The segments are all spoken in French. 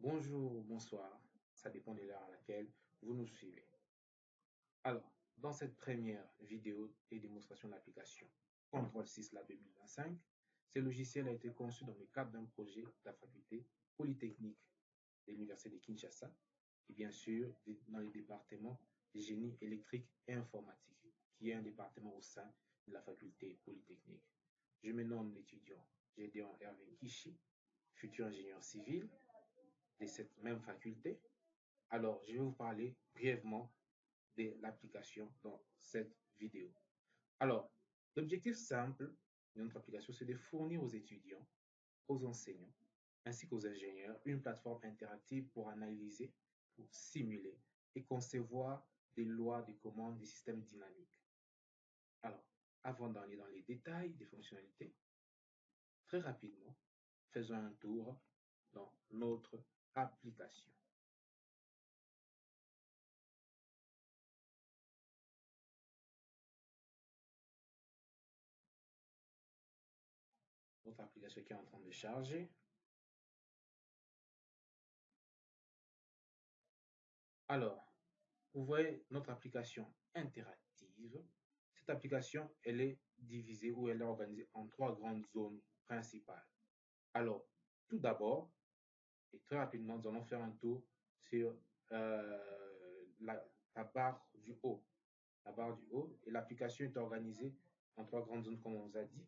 Bonjour, bonsoir, ça dépend de l'heure à laquelle vous nous suivez. Alors, dans cette première vidéo et démonstration de l'application Control 6 Lab 2025, ce logiciel a été conçu dans le cadre d'un projet de la faculté polytechnique de l'Université de Kinshasa et bien sûr dans le département de génie électrique et informatique, qui est un département au sein de la faculté polytechnique. Je me nomme l'étudiant Gédéon Hervé Kishi, futur ingénieur civil de cette même faculté. Alors, je vais vous parler brièvement de l'application dans cette vidéo. Alors, l'objectif simple de notre application, c'est de fournir aux étudiants, aux enseignants, ainsi qu'aux ingénieurs, une plateforme interactive pour analyser, pour simuler et concevoir des lois de commande des systèmes dynamiques. Alors, avant d'aller dans les détails des fonctionnalités, très rapidement, faisons un tour dans notre application. Notre application qui est en train de charger. Alors, vous voyez notre application interactive. Cette application, elle est divisée ou elle est organisée en trois grandes zones principales. Alors, tout d'abord, et très rapidement, nous allons faire un tour sur la barre du haut. La barre du haut, et l'application est organisée en trois grandes zones, comme on vous a dit,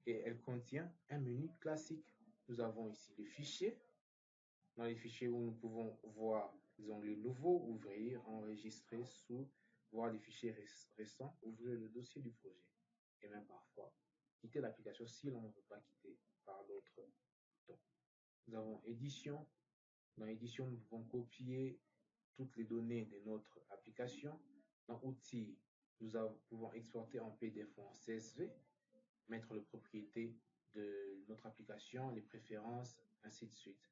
et elle contient un menu classique. Nous avons ici les fichiers. Dans les fichiers où nous pouvons voir les onglets nouveaux, ouvrir, enregistrer, sous, voir les fichiers récents, ouvrir le dossier du projet. Et même parfois, quitter l'application si l'on ne veut pas quitter par l'autre bouton. Nous avons édition. Dans édition, nous pouvons copier toutes les données de notre application. Dans outils, nous pouvons exporter en PDF ou en CSV, mettre les propriétés de notre application, les préférences, ainsi de suite.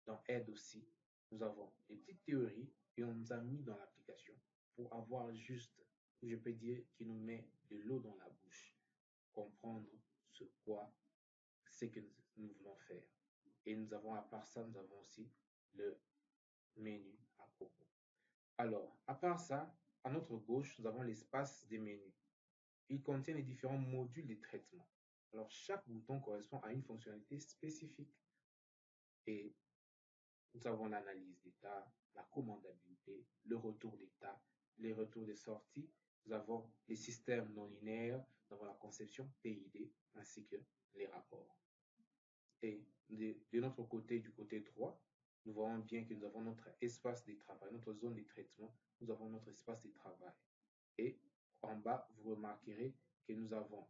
Dans Aide aussi, nous avons des petites théories et on nous a mis dans l'application pour avoir juste, je peux dire, qui nous met de l'eau dans la bouche, comprendre ce que nous voulons faire. Et nous avons, à part ça, nous avons aussi le menu à propos. Alors, à part ça, à notre gauche, nous avons l'espace des menus. Il contient les différents modules de traitement. Alors, chaque bouton correspond à une fonctionnalité spécifique. Et nous avons l'analyse d'état, la commandabilité, le retour d'état, les retours de sortie. Nous avons les systèmes non linéaires, nous avons la conception PID, ainsi que les rapports. Et de notre côté, du côté droit, nous voyons bien que nous avons notre espace de travail, notre zone de traitement, nous avons notre espace de travail. Et en bas, vous remarquerez que nous avons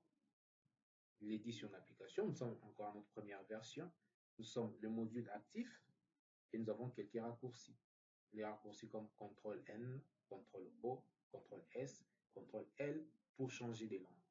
l'édition d'application, nous sommes encore à notre première version, nous sommes le module actif, et nous avons quelques raccourcis. Les raccourcis comme CTRL-N, CTRL-O, CTRL-S, CTRL-L pour changer de langue.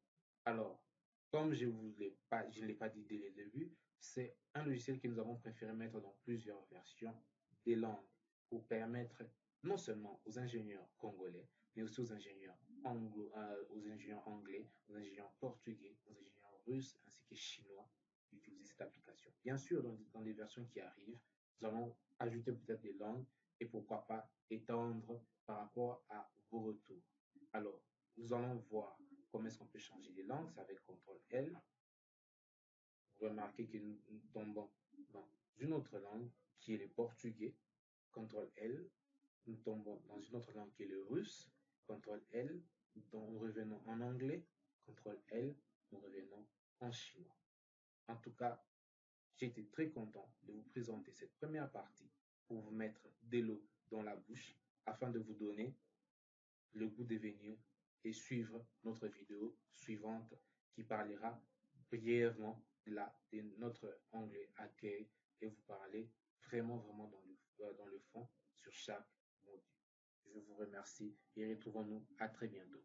Alors, comme je ne l'ai pas dit dès le début, c'est un logiciel que nous avons préféré mettre dans plusieurs versions des langues pour permettre non seulement aux ingénieurs congolais, mais aussi aux ingénieurs anglais, aux ingénieurs portugais, aux ingénieurs russes ainsi que chinois d'utiliser cette application. Bien sûr, dans les versions qui arrivent, nous allons ajouter peut-être des langues et pourquoi pas étendre par rapport à vos retours. Alors, nous allons voir comment est-ce qu'on peut changer les langues. C'est avec CTRL-L. Vous remarquez que nous tombons dans une autre langue qui est le portugais. CTRL-L. Nous tombons dans une autre langue qui est le russe. CTRL-L. Nous revenons en anglais. CTRL-L. Nous revenons en chinois. En tout cas, j'ai été très content de vous présenter cette première partie pour vous mettre de l'eau dans la bouche afin de vous donner le goût de venir et suivre notre vidéo suivante qui parlera brièvement de notre onglet accueil et vous parler vraiment dans le fond sur chaque module. Je vous remercie et retrouvons-nous à très bientôt.